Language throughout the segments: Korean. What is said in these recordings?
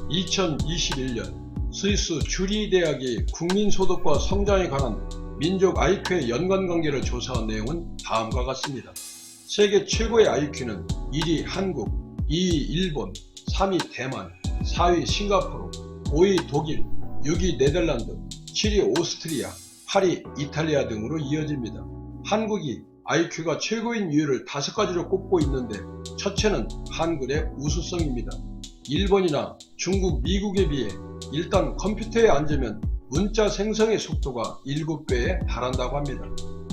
2021년 스위스 쥬리 대학이 국민소득과 성장에 관한 민족 IQ의 연관관계를 조사한 내용은 다음과 같습니다. 세계 최고의 IQ는 1위 한국, 2위 일본, 3위 대만, 4위 싱가포르, 5위 독일, 6위 네덜란드, 7위 오스트리아, 8위 이탈리아 등으로 이어집니다. 한국이 IQ가 최고인 이유를 5가지로 꼽고 있는데, 첫째는 한글의 우수성입니다. 일본이나 중국, 미국에 비해 일단 컴퓨터에 앉으면 문자 생성의 속도가 7배에 달한다고 합니다.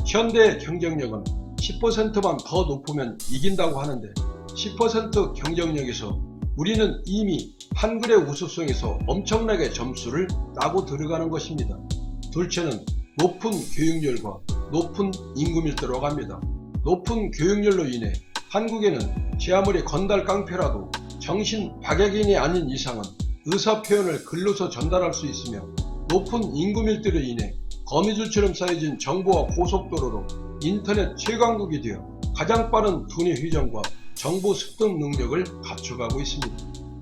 현대의 경쟁력은 10%만 더 높으면 이긴다고 하는데, 10% 경쟁력에서 우리는 이미 한글의 우수성에서 엄청나게 점수를 따고 들어가는 것입니다. 둘째는 높은 교육열과 높은 인구 밀도라고 합니다. 높은 교육열로 인해 한국에는 제 아무리 건달 깡패라도 정신 박약인이 아닌 이상은 의사표현을 글로서 전달할 수 있으며, 높은 인구 밀도로 인해 거미줄처럼 쌓여진 정보와 고속도로로 인터넷 최강국이 되어 가장 빠른 두뇌 회전과 정보 습득 능력을 갖춰가고 있습니다.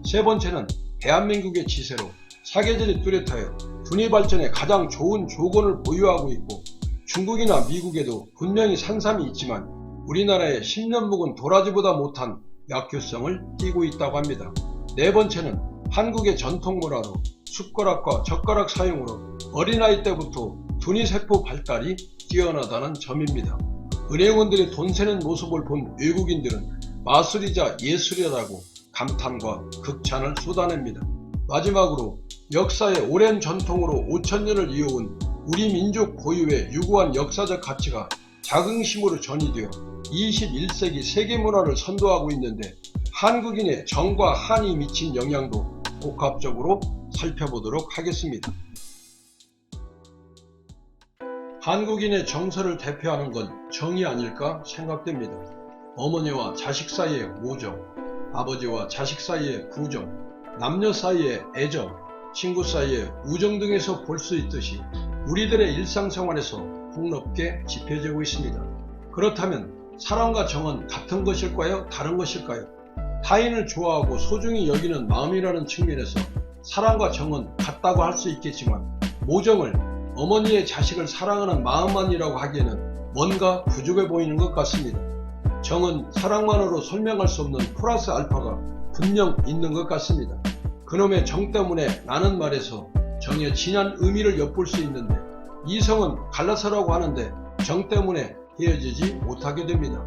세 번째는 대한민국의 지세로 사계절이 뚜렷하여 두뇌 발전에 가장 좋은 조건을 보유하고 있고, 중국이나 미국에도 분명히 산삼이 있지만 우리나라의 10년 묵은 도라지보다 못한 약효성을 띠고 있다고 합니다. 네 번째는 한국의 전통문화로 숟가락과 젓가락 사용으로 어린아이 때부터 두뇌세포 발달이 뛰어나다는 점입니다. 은행원들이 돈 세는 모습을 본 외국인들은 마술이자 예술이라고 감탄과 극찬을 쏟아냅니다. 마지막으로 역사의 오랜 전통으로 5000년을 이어온 우리 민족 고유의 유구한 역사적 가치가 자긍심으로 전이되어 21세기 세계문화를 선도하고 있는데, 한국인의 정과 한이 미친 영향도 복합적으로 살펴보도록 하겠습니다. 한국인의 정서를 대표하는 건 정이 아닐까 생각됩니다. 어머니와 자식 사이의 모정, 아버지와 자식 사이의 구정, 남녀 사이의 애정, 친구 사이의 우정 등에서 볼 수 있듯이 우리들의 일상생활에서 폭넓게 지펴지고 있습니다. 그렇다면 사랑과 정은 같은 것일까요? 다른 것일까요? 타인을 좋아하고 소중히 여기는 마음이라는 측면에서 사랑과 정은 같다고 할 수 있겠지만, 모정을 어머니의 자식을 사랑하는 마음만이라고 하기에는 뭔가 부족해 보이는 것 같습니다. 정은 사랑만으로 설명할 수 없는 플러스 알파가 분명 있는 것 같습니다. 그놈의 정 때문에 나는 말에서 정의 진한 의미를 엿볼 수 있는데, 이성은 갈라서라고 하는데 정 때문에 헤어지지 못하게 됩니다.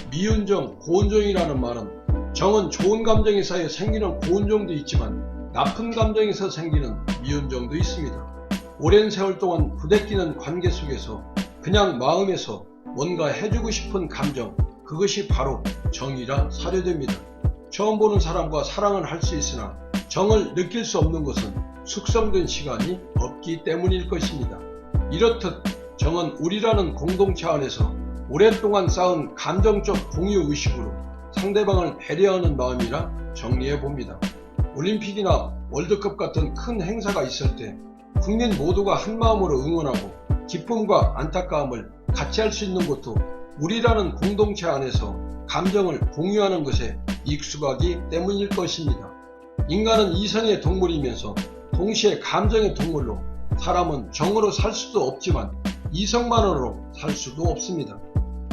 미운정, 고운정이라는 말은 정은 좋은 감정이 쌓여 생기는 고운정도 있지만 나쁜 감정에서 생기는 미운정도 있습니다. 오랜 세월 동안 부대끼는 관계 속에서 그냥 마음에서 뭔가 해주고 싶은 감정, 그것이 바로 정이라 사료됩니다. 처음 보는 사람과 사랑을 할 수 있으나 정을 느낄 수 없는 것은 숙성된 시간이 없기 때문일 것입니다. 이렇듯 정은 우리라는 공동체 안에서 오랫동안 쌓은 감정적 공유 의식으로 상대방을 배려하는 마음이라 정리해 봅니다. 올림픽이나 월드컵 같은 큰 행사가 있을 때 국민 모두가 한마음으로 응원하고 기쁨과 안타까움을 같이 할 수 있는 것도 우리라는 공동체 안에서 감정을 공유하는 것에 익숙하기 때문일 것입니다. 인간은 이성의 동물이면서 동시에 감정의 동물로, 사람은 정으로 살 수도 없지만 이성만으로 살 수도 없습니다.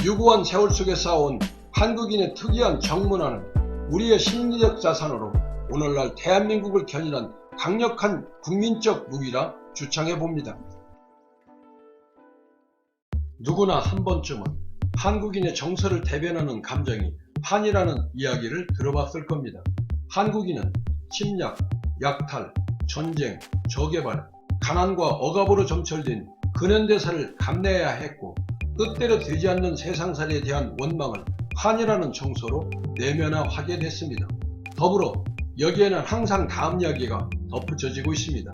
유구한 세월 속에 쌓아온 한국인의 특이한 정문화는 우리의 심리적 자산으로 오늘날 대한민국을 견인한 강력한 국민적 무기라 주창해 봅니다. 누구나 한 번쯤은 한국인의 정서를 대변하는 감정이 한이라는 이야기를 들어봤을 겁니다. 한국인은 침략, 약탈, 전쟁, 저개발, 가난과 억압으로 점철된 근현대사를 감내해야 했고, 뜻대로 되지 않는 세상살이에 대한 원망을 한이라는 정서로 내면화하게 됐습니다. 더불어 여기에는 항상 다음 이야기가 덧붙여지고 있습니다.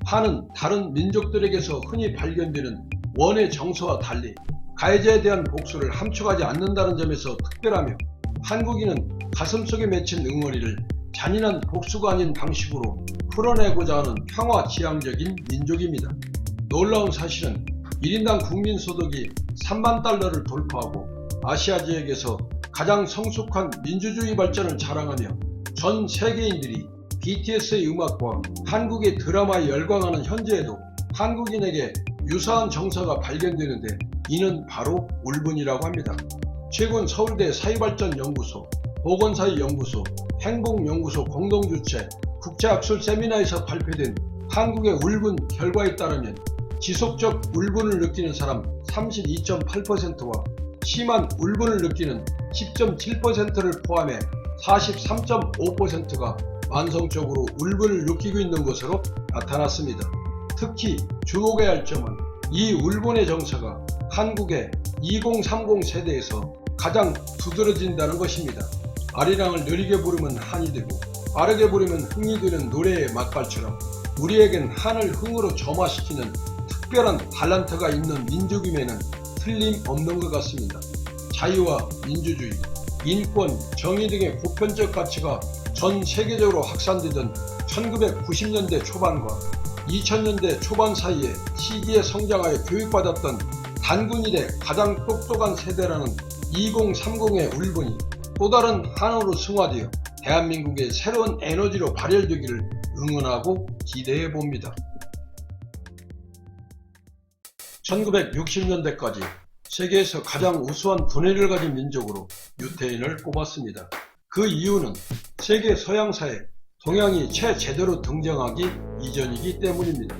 한은 다른 민족들에게서 흔히 발견되는 원의 정서와 달리 가해자에 대한 복수를 함축하지 않는다는 점에서 특별하며, 한국인은 가슴속에 맺힌 응어리를 잔인한 복수가 아닌 방식으로 풀어내고자 하는 평화지향적인 민족입니다. 놀라운 사실은 1인당 국민소득이 3만 달러를 돌파하고 아시아 지역에서 가장 성숙한 민주주의 발전을 자랑하며 전 세계인들이 BTS의 음악과 한국의 드라마에 열광하는 현재에도 한국인에게 유사한 정서가 발견되는데 이는 바로 울분이라고 합니다. 최근 서울대 사회발전연구소, 보건사회연구소, 행복연구소 공동주최 국제학술 세미나에서 발표된 한국의 울분 결과에 따르면 지속적 울분을 느끼는 사람 32.8%와 심한 울분을 느끼는 10.7%를 포함해 43.5%가 만성적으로 울분을 느끼고 있는 것으로 나타났습니다. 특히 주목해야 할 점은 이 울분의 정서가 한국의 2030 세대에서 가장 두드러진다는 것입니다. 아리랑을 느리게 부르면 한이 되고 빠르게 부르면 흥이 되는 노래의 맛깔처럼 우리에겐 한을 흥으로 점화시키는 특별한 탤런트가 있는 민족임에는 틀림없는 것 같습니다. 자유와 민주주의, 인권, 정의 등의 보편적 가치가 전 세계적으로 확산되던 1990년대 초반과 2000년대 초반 사이에 시기에 성장하여 교육받았던 단군 이래 가장 똑똑한 세대라는 2030의 울분이 또 다른 한으로 승화되어 대한민국의 새로운 에너지로 발현되기를 응원하고 기대해 봅니다. 1960년대까지 세계에서 가장 우수한 두뇌를 가진 민족으로 유태인을 꼽았습니다. 그 이유는 세계 서양사에 동양이 최제대로 등장하기 이전이기 때문입니다.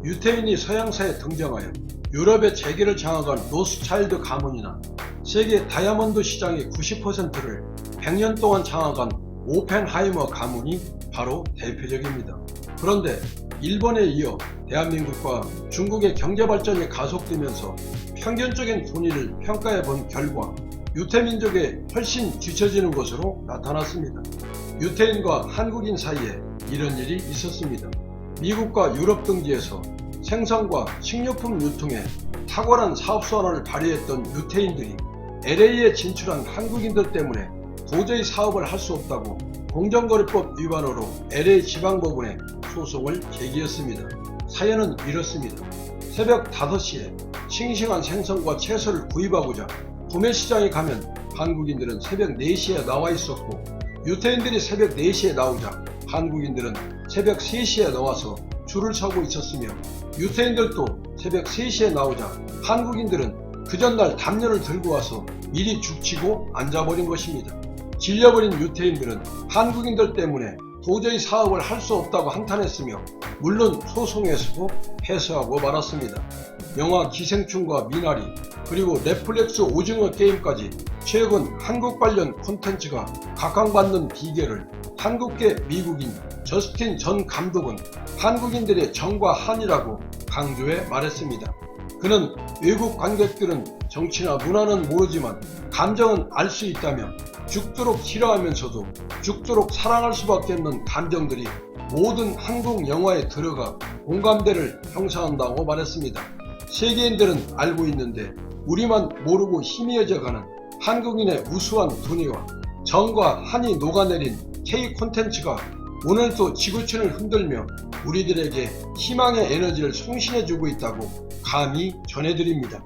유태인이 서양사에 등장하여 유럽의 재계를 장악한 로스차일드 가문이나 세계 다이아몬드 시장의 90%를 100년 동안 장악한 오펜하이머 가문이 바로 대표적입니다. 그런데 일본에 이어 대한민국과 중국의 경제발전이 가속되면서 평균적인 돈의를 평가해 본 결과 유태민족에 훨씬 뒤처지는 것으로 나타났습니다. 유태인과 한국인 사이에 이런 일이 있었습니다. 미국과 유럽 등지에서 생선과 식료품 유통에 탁월한 사업수완을 발휘했던 유태인들이 LA에 진출한 한국인들 때문에 도저히 사업을 할 수 없다고 공정거래법 위반으로 LA 지방법원에 소송을 제기했습니다. 사연은 이렇습니다. 새벽 5시에 싱싱한 생선과 채소를 구입하고자 도매시장에 가면 한국인들은 새벽 4시에 나와 있었고 유태인들이 새벽 4시에 나오자 한국인들은 새벽 3시에 나와서 줄을 서고 있었으며 유태인들도 새벽 3시에 나오자 한국인들은 그 전날 담요를 들고 와서 미리 죽치고 앉아버린 것입니다. 질려버린 유태인들은 한국인들 때문에 도저히 사업을 할 수 없다고 한탄했으며 물론 소송에서도 패소하고 말았습니다. 영화 기생충과 미나리 그리고 넷플릭스 오징어 게임까지 최근 한국 관련 콘텐츠가 각광받는 비결을 한국계 미국인 저스틴 전 감독은 한국인들의 정과 한이라고 강조해 말했습니다. 그는 외국 관객들은 정치나 문화는 모르지만 감정은 알 수 있다며 죽도록 싫어하면서도 죽도록 사랑할 수밖에 없는 감정들이 모든 한국 영화에 들어가 공감대를 형성한다고 말했습니다. 세계인들은 알고 있는데 우리만 모르고 희미해져가는 한국인의 우수한 두뇌와 정과 한이 녹아내린 K 콘텐츠가 오늘도 지구촌을 흔들며 우리들에게 희망의 에너지를 송신해주고 있다고 감히 전해드립니다.